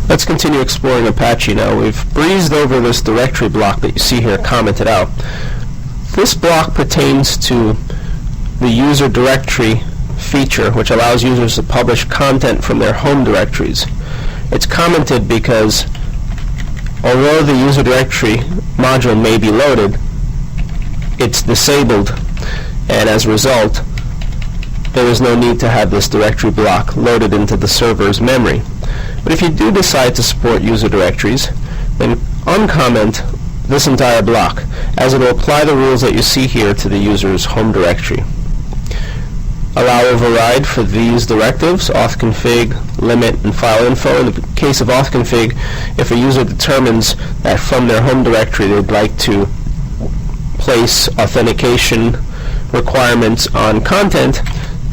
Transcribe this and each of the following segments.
Let's continue exploring Apache now. We've breezed over this directory block that you see here commented out. This block pertains to the user directory feature, which allows users to publish content from their home directories. It's commented because although the user directory module may be loaded, it's disabled, and as a result, there is no need to have this directory block loaded into the server's memory. But if you do decide to support user directories, then uncomment this entire block, as it will apply the rules that you see here to the user's home directory. Allow override for these directives: authconfig, limit, and file info. In the case of authconfig, if a user determines that from their home directory they'd like to place authentication requirements on content,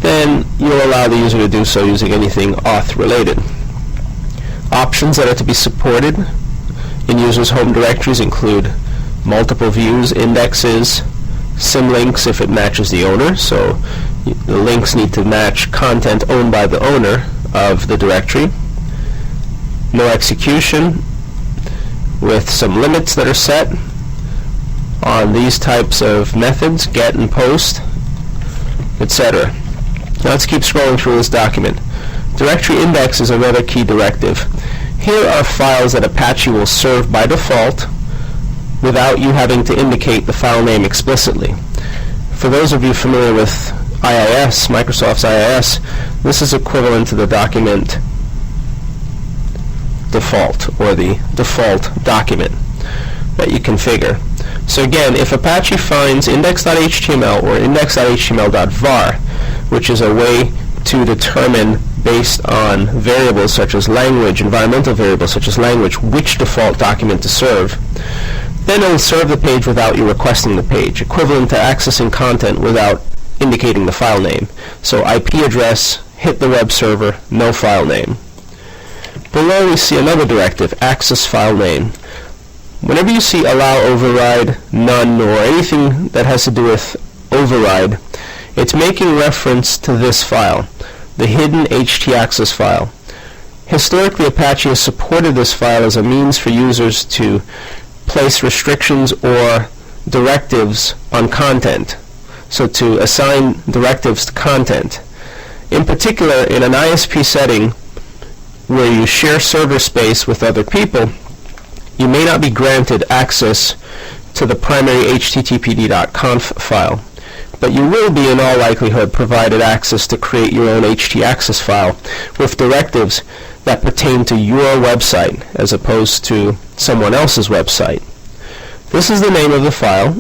then you'll allow the user to do so using anything auth related. Options that are to be supported in users' home directories include multiple views, indexes, symlinks if it matches the owner, so the links need to match content owned by the owner of the directory. No execution, with some limits that are set on these types of methods, get and post, etc. Now let's keep scrolling through this document. Directory index is another key directive. Here are files that Apache will serve by default without you having to indicate the file name explicitly. For those of you familiar with IIS, Microsoft's IIS, this is equivalent to the document default, or the default document that you configure. So again, if Apache finds index.html or index.html.var, which is a way to determine based on variables such as language, environmental variables such as language, which default document to serve, then it will serve the page without you requesting the page, equivalent to accessing content without indicating the file name. So IP address, hit the web server, no file name. Below we see another directive, access file name. Whenever you see allow override, none, or anything that has to do with override, it's making reference to this file, the hidden htaccess file. Historically, Apache has supported this file as a means for users to place restrictions or directives on content, so to assign directives to content. In particular, in an ISP setting where you share server space with other people, you may not be granted access to the primary httpd.conf file, but you will be in all likelihood provided access to create your own htaccess file with directives that pertain to your website as opposed to someone else's website. This is the name of the file,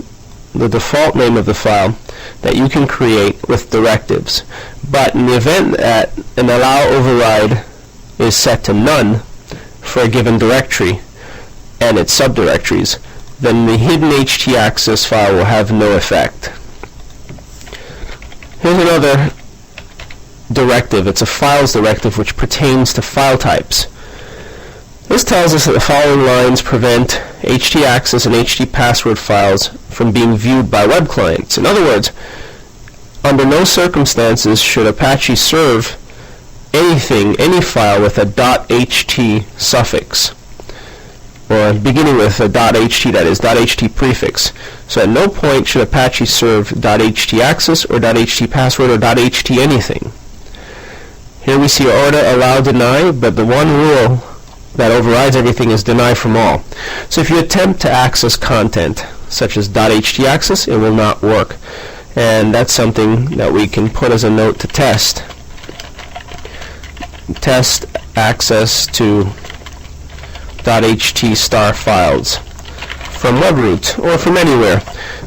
the default name of the file that you can create with directives. But in the event that an allow override is set to none for a given directory and its subdirectories, then the hidden htaccess file will have no effect. Here's another directive. It's a files directive which pertains to file types. This tells us that the following lines prevent htaccess and htpassword files from being viewed by web clients. In other words, under no circumstances should Apache serve anything, any file with a .ht suffix, or beginning with a .ht, that is, .ht prefix. So at no point should Apache serve .htaccess or .htpassword or .ht anything. Here we see order, allow, deny, but the one rule that overrides everything is deny from all. So if you attempt to access content such as .htaccess, it will not work. And that's something that we can put as a note to test. Test access to .ht star files from webroot or from anywhere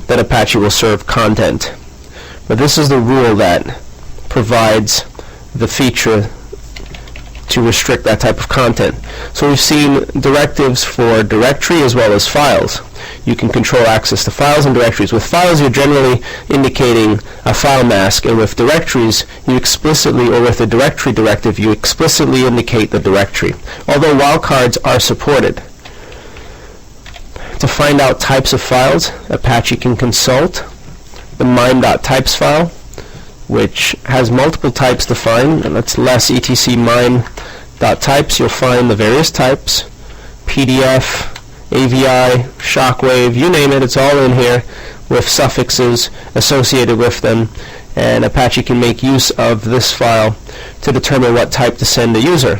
that Apache will serve content. But this is the rule that provides the feature to restrict that type of content. So we've seen directives for directory as well as files. You can control access to files and directories. With files, you're generally indicating a file mask, and with directories, you explicitly, or with a directory directive, you explicitly indicate the directory, although wildcards are supported. To find out types of files, Apache can consult the mime.types file, which has multiple types defined, and that's less etc mime .types, you'll find the various types, PDF, AVI, shockwave, you name it, it's all in here with suffixes associated with them, and Apache can make use of this file to determine what type to send a user.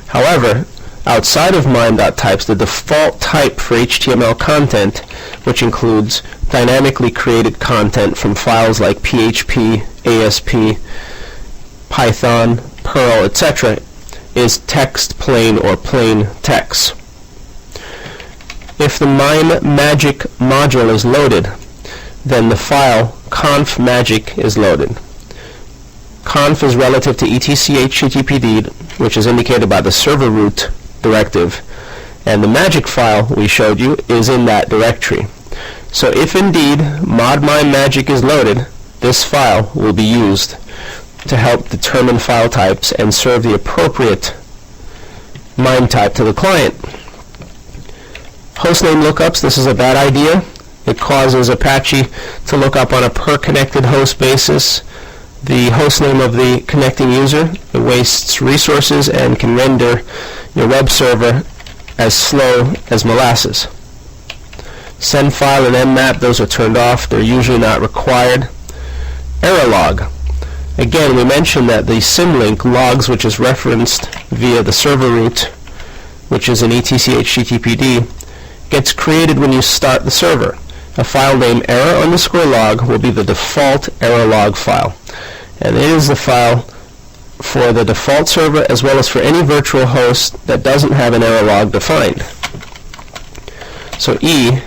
However, outside of mime.types, the default type for HTML content, which includes dynamically created content from files like PHP, ASP, Python, Perl, etc., is text plain or plain text. If the MIME magic module is loaded, then the file conf magic is loaded. Conf is relative to etc httpd, which is indicated by the server root directive, and the magic file we showed you is in that directory. So if indeed mod MIME magic is loaded, this file will be used to help determine file types and serve the appropriate MIME type to the client. Hostname lookups, this is a bad idea. It causes Apache to look up on a per connected host basis the hostname of the connecting user. It wastes resources and can render your web server as slow as molasses. Send file and mmap, those are turned off. They're usually not required. Error log. Again, we mentioned that the symlink logs, which is referenced via the server root, which is in etc httpd, gets created when you start the server. A file named error_log will be the default error log file. And it is the file for the default server as well as for any virtual host that doesn't have an error log defined. So E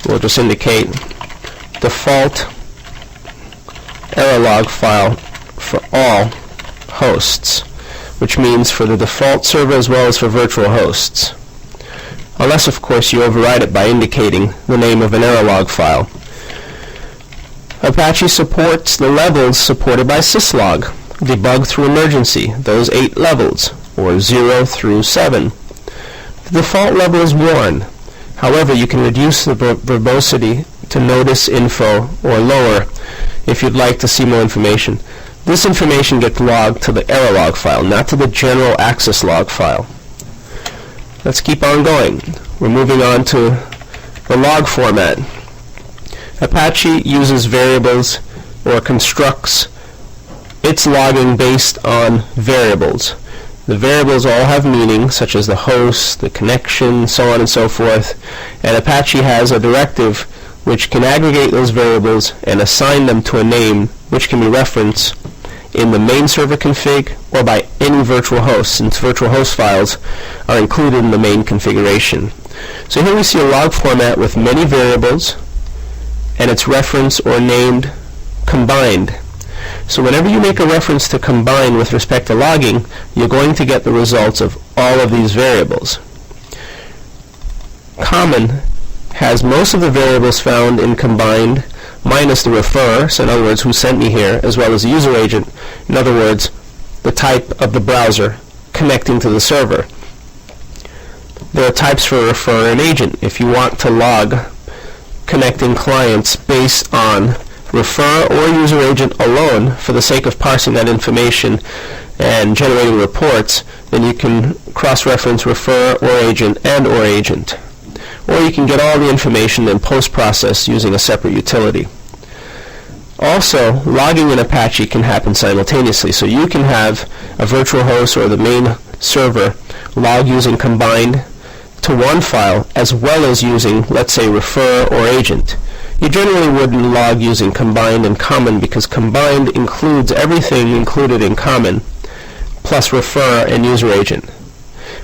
will just indicate default error log file for all hosts, which means for the default server as well as for virtual hosts. Unless, of course, you override it by indicating the name of an error log file. Apache supports the levels supported by syslog, debug through emergency, those 8 levels, or 0 through 7. The default level is 1. However, you can reduce the verbosity to notice info or lower if you'd like to see more information. This information gets logged to the error log file, not to the general access log file. Let's keep on going. We're moving on to the log format. Apache uses variables or constructs its logging based on variables. The variables all have meaning, such as the host, the connection, so on and so forth, and Apache has a directive which can aggregate those variables and assign them to a name which can be referenced in the main server config or by any virtual host, since virtual host files are included in the main configuration. So here we see a log format with many variables, and it's referenced or named combined. So whenever you make a reference to combine with respect to logging, you're going to get the results of all of these variables. Common has most of the variables found in combined, minus the refer, so in other words, who sent me here, as well as the user agent, in other words, the type of the browser connecting to the server. There are types for refer and agent. If you want to log connecting clients based on refer or user agent alone for the sake of parsing that information and generating reports, then you can cross-reference refer or agent and or agent. Or you can get all the information and post-process using a separate utility. Also, logging in Apache can happen simultaneously, so you can have a virtual host or the main server log using combined to one file as well as using, let's say, refer or agent. You generally wouldn't log using combined and common because combined includes everything included in common plus refer and user agent.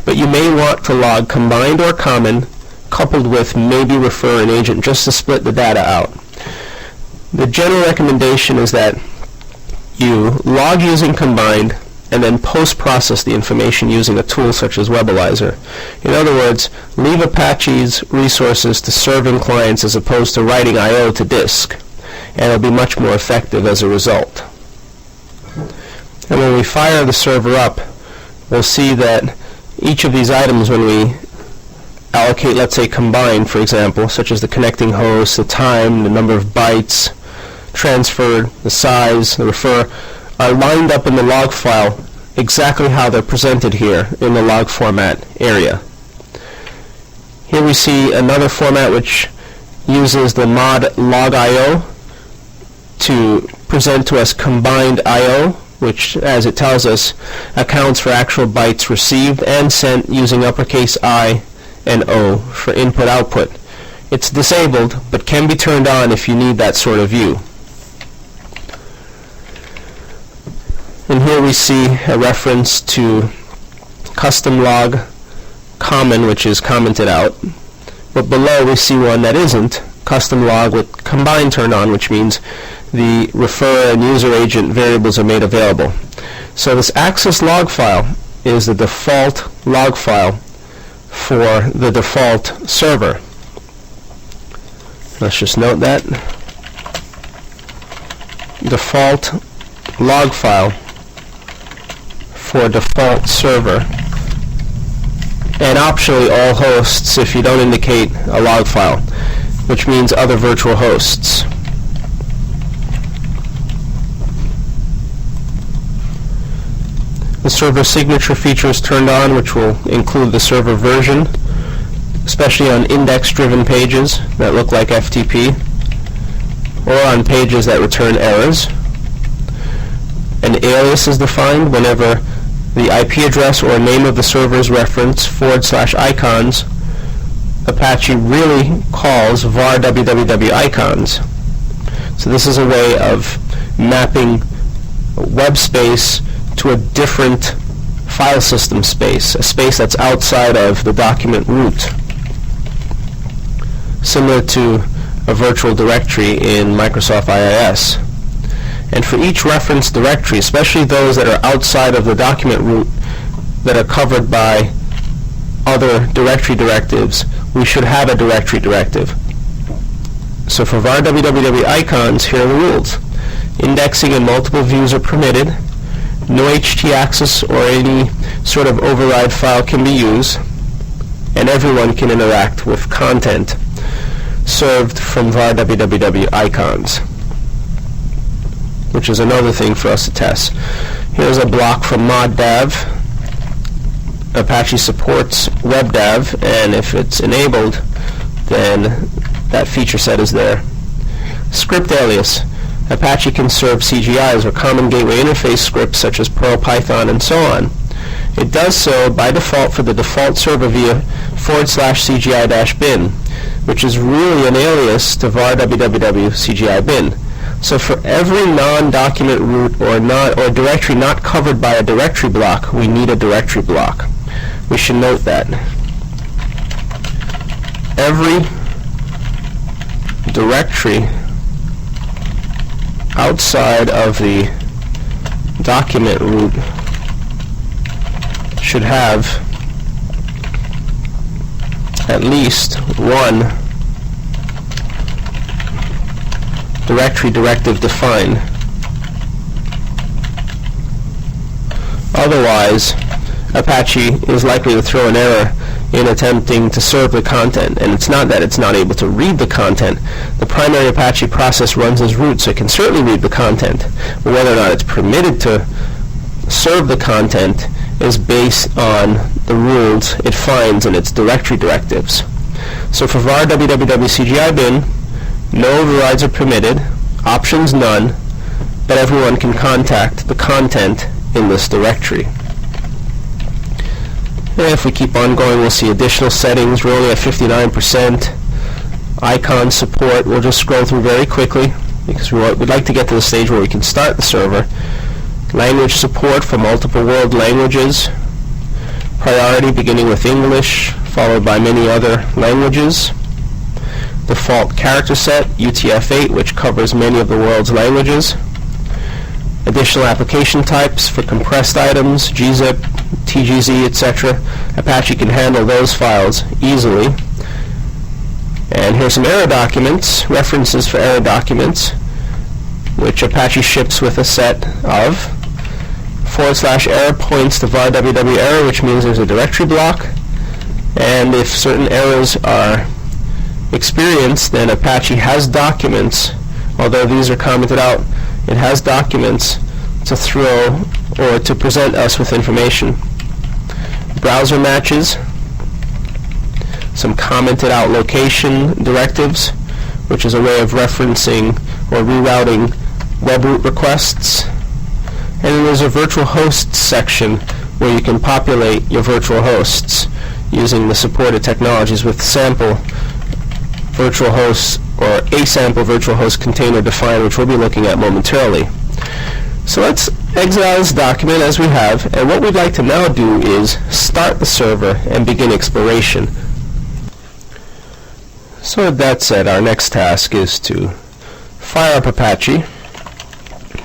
But you may want to log combined or common coupled with maybe refer and agent just to split the data out. The general recommendation is that you log using combined and then post-process the information using a tool such as Webalizer. In other words, leave Apache's resources to serving clients as opposed to writing I/O to disk, and it'll be much more effective as a result. And when we fire the server up, we'll see that each of these items, when we allocate, let's say, combined, for example, such as the connecting host, the time, the number of bytes transferred, the size, the refer, are lined up in the log file exactly how they're presented here in the log format area. Here we see another format which uses the mod log IO to present to us combined IO, which, as it tells us, accounts for actual bytes received and sent using uppercase I and O for input-output. It's disabled, but can be turned on if you need that sort of view. And here we see a reference to custom log common, which is commented out. But below we see one that isn't, custom log with combine turned on, which means the refer and user agent variables are made available. So this access log file is the default log file for the default server. Let's just note that. Default log file for default server, and optionally all hosts if you don't indicate a log file, which means other virtual hosts. The server signature feature is turned on, which will include the server version, especially on index-driven pages that look like FTP, or on pages that return errors. An alias is defined whenever the IP address or name of the server is referenced /icons. Apache really calls var www icons. So this is a way of mapping web space to a different file system space, a space that's outside of the document root, similar to a virtual directory in Microsoft IIS. And for each reference directory, especially those that are outside of the document root that are covered by other directory directives, we should have a directory directive. So for var www icons, here are the rules. Indexing in multiple views are permitted. No htaccess or any sort of override file can be used, and everyone can interact with content served from var www icons, which is another thing for us to test. Here's a block from moddav. Apache supports webdav, and if it's enabled, then that feature set is there. Script alias. Apache can serve CGIs or Common Gateway Interface scripts such as Perl, Python, and so on. It does so by default for the default server via /CGI-bin, which is really an alias to var www CGI-bin. So for every non-document root or directory not covered by a directory block, we need a directory block. We should note that. Every directory outside of the document root should have at least one directory directive defined. Otherwise, Apache is likely to throw an error in attempting to serve the content, and it's not that it's not able to read the content. The primary Apache process runs as root, so it can certainly read the content, but whether or not it's permitted to serve the content is based on the rules it finds in its directory directives. So for var www CGI-bin, no overrides are permitted, options none, but everyone can contact the content in this directory. And if we keep on going, we'll see additional settings. We're only at 59%. Icon support, we'll just scroll through very quickly because we'd like to get to the stage where we can start the server. Language support for multiple world languages. Priority beginning with English, followed by many other languages. Default character set, UTF-8, which covers many of the world's languages. Additional application types for compressed items, gzip, tgz, etc. Apache can handle those files easily. And here's some error documents, references for error documents, which Apache ships with a set of. /error points to var www error, which means there's a directory block. And if certain errors are experienced, then Apache has documents, although these are commented out, it has documents to throw or to present us with information. Browser matches, some commented out location directives, which is a way of referencing or rerouting web root requests. And then there's a virtual hosts section where you can populate your virtual hosts using the supported technologies with sample virtual hosts or a sample virtual host container defined, which we'll be looking at momentarily. So let's exit out this document as we have, and what we'd like to now do is start the server and begin exploration. So with that said, our next task is to fire up Apache.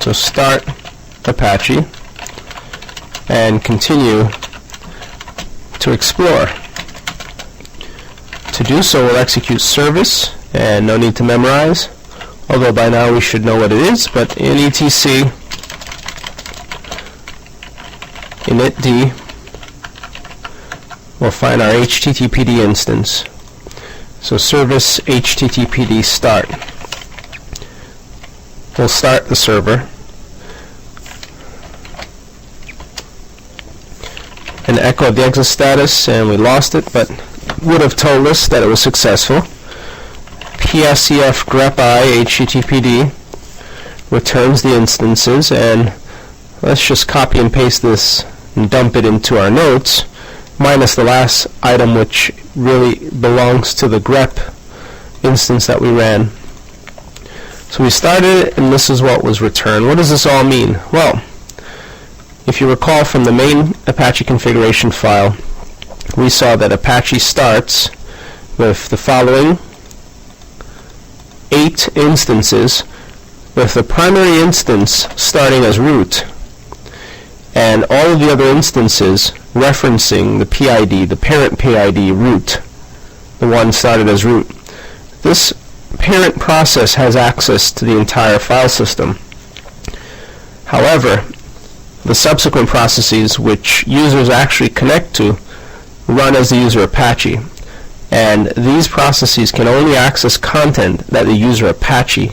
So start Apache and continue to explore. To do so, we'll execute service, and no need to memorize, although by now we should know what it is, but in etc initd, we'll find our HTTPD instance. So service HTTPD start. We'll start the server and echo the exit status, and we lost it, but would have told us that it was successful. PSEF grep HTTPD returns the instances, and let's just copy and paste this and dump it into our notes, minus the last item, which really belongs to the grep instance that we ran. So we started it, and this is what was returned. What does this all mean? Well, if you recall from the main Apache configuration file, we saw that Apache starts with the following 8 instances, with the primary instance starting as root, and all of the other instances referencing the PID, the parent PID root, the one started as root. This parent process has access to the entire file system. However, the subsequent processes which users actually connect to run as the user Apache, and these processes can only access content that the user Apache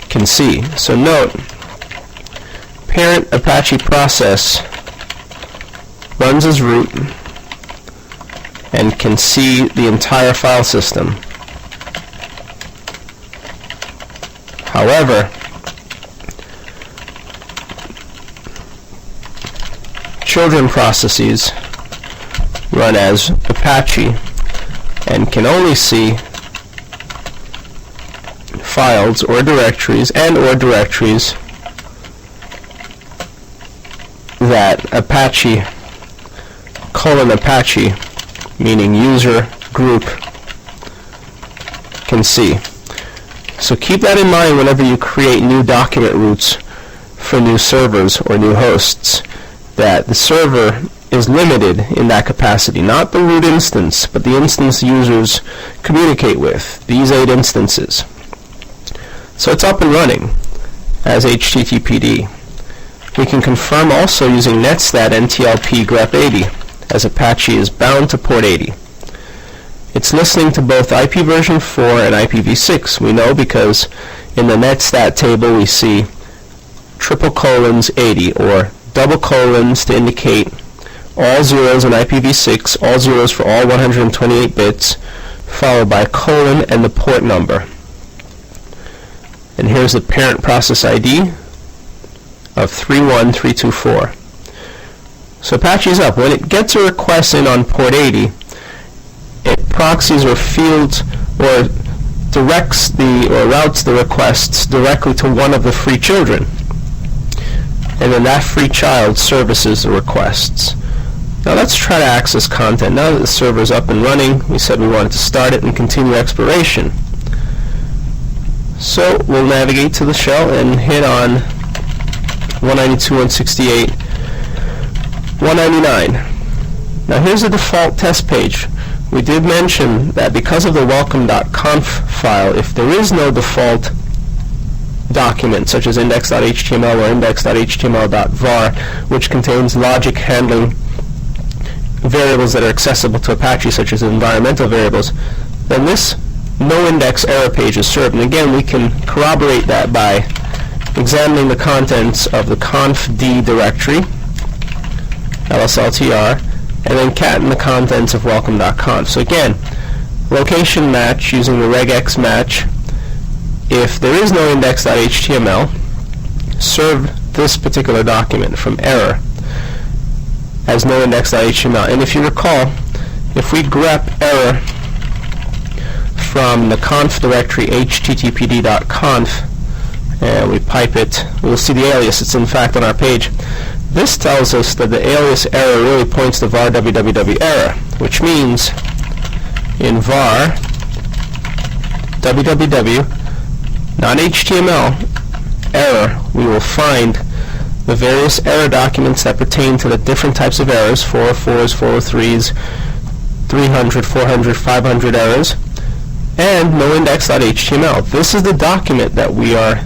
can see. So note, parent Apache process runs as root and can see the entire file system. However, children processes run as Apache and can only see files or directories or directories that Apache :Apache, meaning user group, can see. So keep that in mind whenever you create new document roots for new servers or new hosts, that the server is limited in that capacity, not the root instance, but the instance users communicate with, these 8 instances. So it's up and running as HTTPD. We can confirm also using netstat ntlp grep 80, as Apache is bound to port 80. It's listening to both IP version 4 and IPv6. We know because in the netstat table we see :80, or double colons to indicate all zeros in IPv6, all zeros for all 128 bits, followed by a colon and the port number. And here's the parent process ID of 31324. So Apache's up. When it gets a request in on port 80, it proxies or fields or routes the requests directly to one of the free children. And then that free child services the requests. Now let's try to access content. Now that the server is up and running, we said we wanted to start it and continue exploration. So we'll navigate to the shell and hit on 192.168.199. Now here's the default test page. We did mention that because of the welcome.conf file, if there is no default document such as index.html or index.html.var, which contains logic handling variables that are accessible to Apache, such as environmental variables, then this no index error page is served. And again, we can corroborate that by examining the contents of the confd directory, lsltr, and then cat in the contents of welcome.conf. So again, location match using the regex match. If there is no index.html, serve this particular document from error as no index.html. And if you recall, if we grep error from the conf directory httpd.conf and we pipe it, we'll see the alias. It's in fact on our page. This tells us that the alias error really points to var www error, which means in var www non-HTML error, we will find the various error documents that pertain to the different types of errors, 404s, 403s, 300, 400, 500 errors, and no index.html. This is the document that we were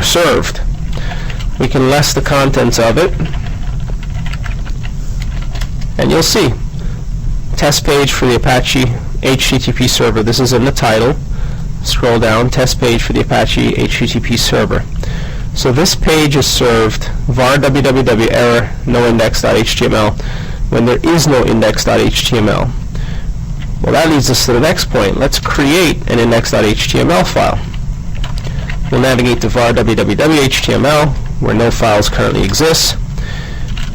served. We can list the contents of it, and you'll see test page for the Apache HTTP server. This is in the title. Scroll down, test page for the Apache HTTP server. So this page is served var www error no index.html when there is no index.html. Well, that leads us to the next point. Let's create an index.html file. We'll navigate to var www.html where no files currently exist.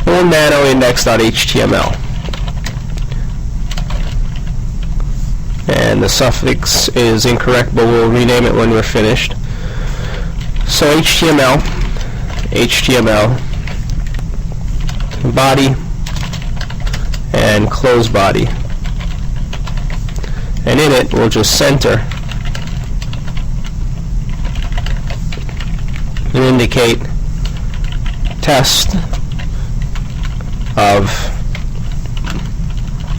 We'll nano index.html. And the suffix is incorrect, but we'll rename it when we're finished. So HTML, body, and close body. And in it, we'll just center and indicate test of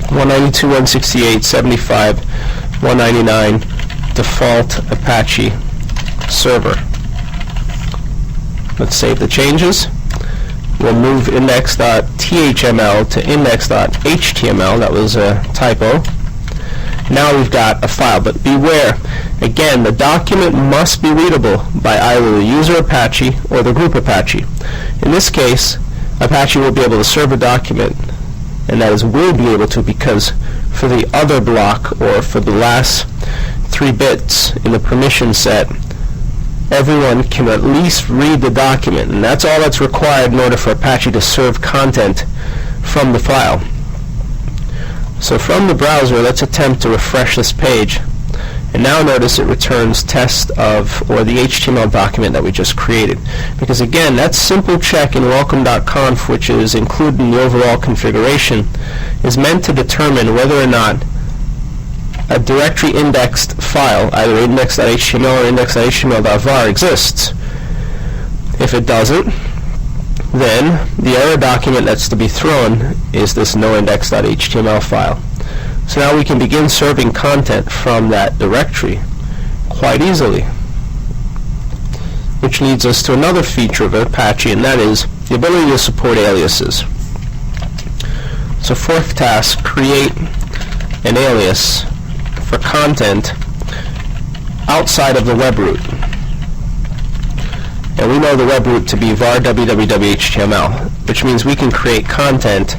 192.168.75.199 default Apache server. Let's save the changes. We'll move index.thtml to index.html. That was a typo. Now we've got a file, but beware, again, the document must be readable by either the user Apache or the group Apache. In this case, Apache will be able to serve a document, and that is will be able to, because for the other block, or for the last 3 bits in the permission set, everyone can at least read the document, and that's all that's required in order for Apache to serve content from the file. So from the browser, let's attempt to refresh this page, and now notice it returns test of, or the HTML document that we just created. Because again, that simple check in welcome.conf, which is included in the overall configuration, is meant to determine whether or not a directory indexed file, either index.html or index.html.var, exists. If it doesn't, then the error document that's to be thrown is this noindex.html file. So now we can begin serving content from that directory quite easily. Which leads us to another feature of Apache, and that is the ability to support aliases. So fourth task, create an alias for content outside of the web root. And we know the web root to be var www.html, which means we can create content,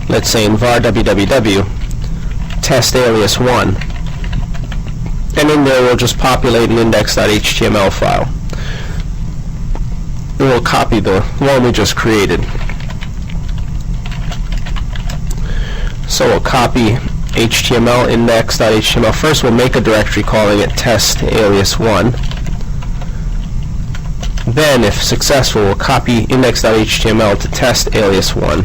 let's say in var www test alias 1, and in there we'll just populate an index.html file. And we'll copy the one we just created. So we'll copy HTML index.html. First we'll make a directory calling it test alias 1. Then, if successful, we'll copy index.html to test alias 1.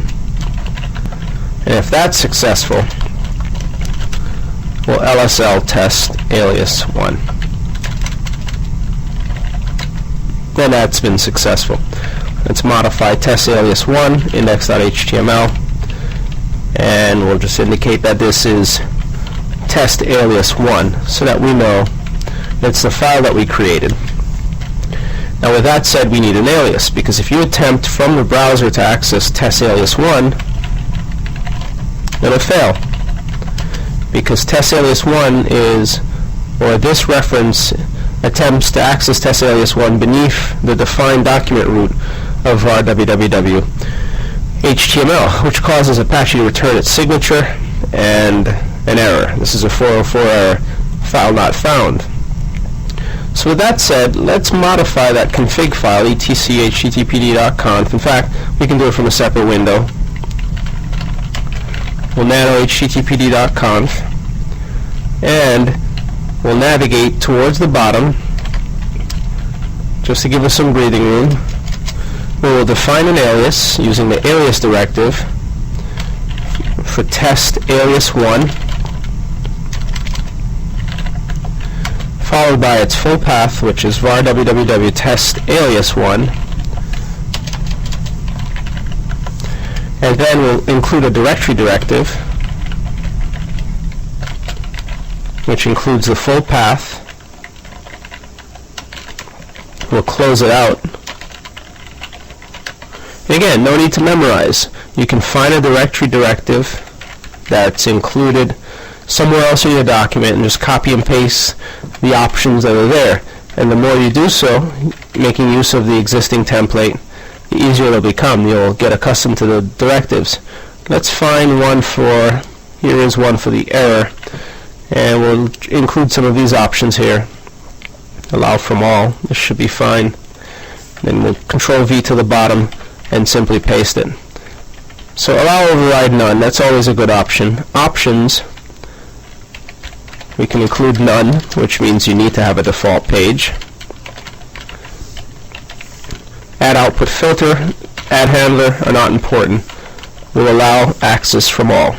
And if that's successful, we'll LSL test alias 1. Then that's been successful. Let's modify test alias 1, index.html, and we'll just indicate that this is test alias 1 so that we know it's the file that we created. Now with that said, we need an alias, because if you attempt from the browser to access test alias 1, it'll fail. Because test alias 1 is, or this reference attempts to access test alias 1 beneath the defined document root of var www HTML, which causes Apache to return its signature and an error. This is a 404 error, file not found. So with that said, let's modify that config file, etc httpd.conf. In fact, we can do it from a separate window. We'll nano httpd.conf, and we'll navigate towards the bottom, just to give us some breathing room. We will define an alias using the alias directive for test alias 1, followed by its full path, which is var www test alias 1, and then we'll include a directory directive which includes the full path. We'll close it out. Again, no need to memorize. You can find a directory directive that's included somewhere else in your document and just copy and paste the options that are there. And the more you do so, making use of the existing template, the easier it'll become. You'll get accustomed to the directives. Let's find one for, here is one for the error, and we'll include some of these options here. Allow from all. This should be fine. Then we'll Control V to the bottom and simply paste it. So allow override none, that's always a good option. Options, we can include none, which means you need to have a default page. Add output filter, add handler are not important. We'll allow access from all.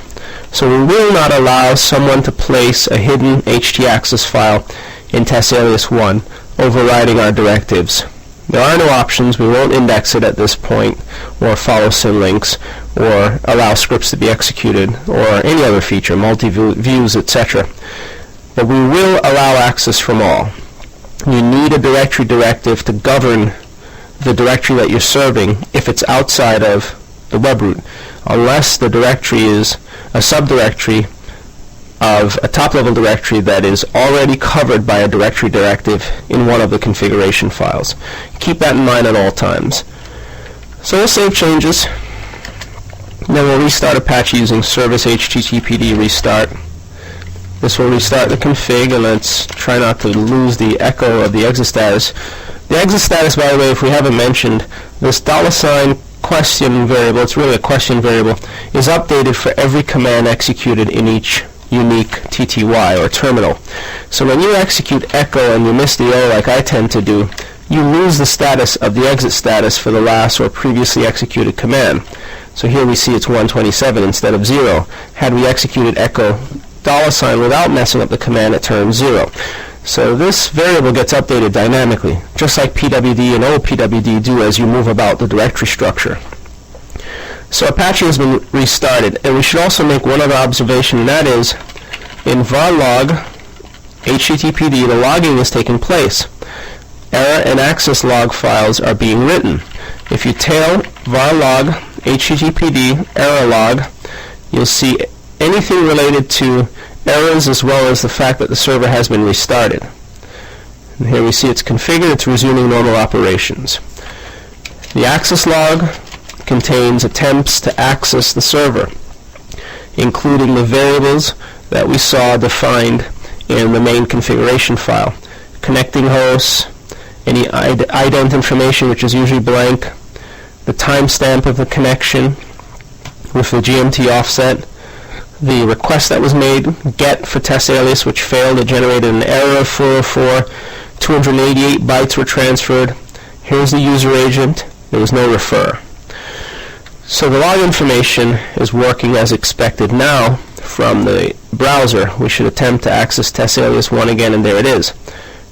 So we will not allow someone to place a hidden htaccess file in test alias 1, overriding our directives. There are no options. We won't index it at this point, or follow symlinks, or allow scripts to be executed, or any other feature, multi-views, etc. But we will allow access from all. You need a directory directive to govern the directory that you're serving if it's outside of the web root, unless the directory is a subdirectory of a top-level directory that is already covered by a directory directive in one of the configuration files. Keep that in mind at all times. So we'll save changes. Then we'll restart Apache using service httpd restart. This will restart the config, and let's try not to lose the echo of the exit status. The exit status, by the way, if we haven't mentioned, this $ question variable, it's really a question variable, is updated for every command executed in each unique TTY or terminal. So when you execute echo and you miss the O like I tend to do, you lose the status of the exit status for the last or previously executed command. So here we see it's 127 instead of 0. Had we executed echo $ without messing up the command, it turns 0. So this variable gets updated dynamically, just like PWD and OPWD do as you move about the directory structure. So Apache has been restarted, and we should also make one other observation, and that is, in var log httpd, the logging is taking place. Error and access log files are being written. If you tail var log httpd error log, you'll see anything related to errors as well as the fact that the server has been restarted. And here we see it's configured, it's resuming normal operations. The access log contains attempts to access the server, including the variables that we saw defined in the main configuration file. Connecting hosts, any ident information, which is usually blank, the timestamp of the connection with the GMT offset, the request that was made, get for test alias, which failed, it generated an error of 404, 288 bytes were transferred. Here's the user agent, there was no refer. So the log information is working as expected now from the browser. We should attempt to access test alias 1 again, and there it is,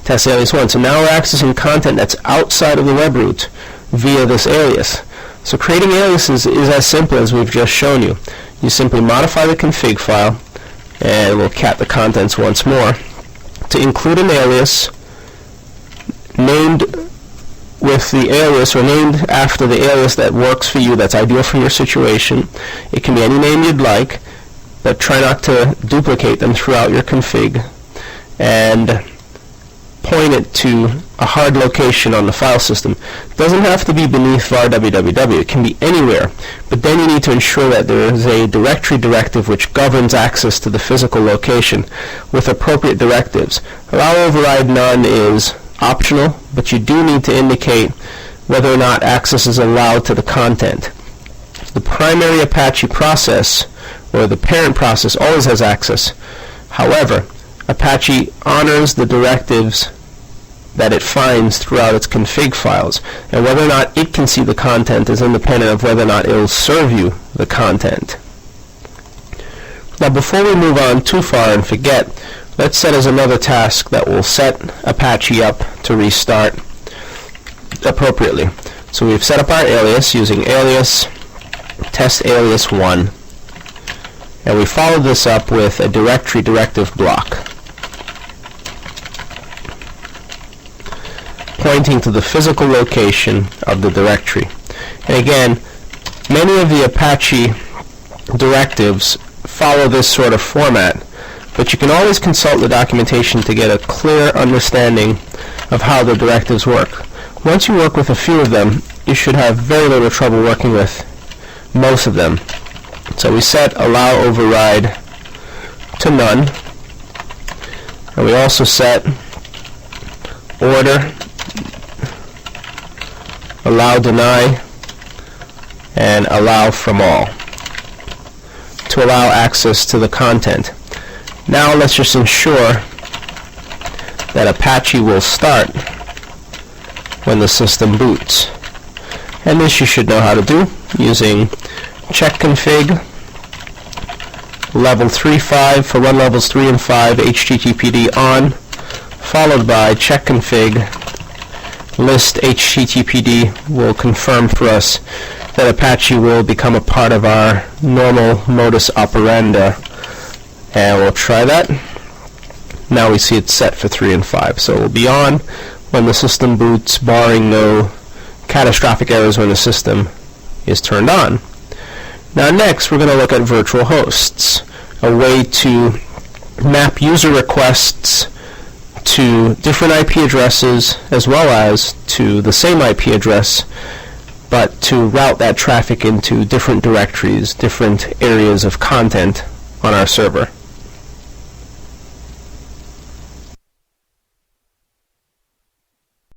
test alias 1. So now we're accessing content that's outside of the web root via this alias. So creating aliases is as simple as we've just shown you. You simply modify the config file, and we'll cat the contents once more, to include an alias named with the alias, or named after the alias that works for you, that's ideal for your situation. It can be any name you'd like, but try not to duplicate them throughout your config. And point it to a hard location on the file system. It doesn't have to be beneath var www. It can be anywhere. But then you need to ensure that there is a directory directive which governs access to the physical location with appropriate directives. Allow override none is optional, but you do need to indicate whether or not access is allowed to the content. The primary Apache process, or the parent process, always has access. However, Apache honors the directives that it finds throughout its config files, and whether or not it can see the content is independent of whether or not it will serve you the content. Now, before we move on too far and forget, let's set as another task that will set Apache up to restart appropriately. So we've set up our alias using alias test alias 1, and we followed this up with a directory directive block pointing to the physical location of the directory. And again, many of the Apache directives follow this sort of format, but you can always consult the documentation to get a clear understanding of how the directives work. Once you work with a few of them, you should have very little trouble working with most of them. So we set allow override to none, and we also set order, allow deny, and allow from all to allow access to the content. Now let's just ensure that Apache will start when the system boots. And this you should know how to do using check config level 3.5 for run levels 3 and 5 HTTPD on, followed by check config list HTTPD will confirm for us that Apache will become a part of our normal modus operandi, and we'll try that. Now we see it's set for 3 and 5, so it will be on when the system boots, barring no catastrophic errors when the system is turned on. Now next we're going to look at virtual hosts, a way to map user requests to different IP addresses as well as to the same IP address, but to route that traffic into different directories, different areas of content on our server.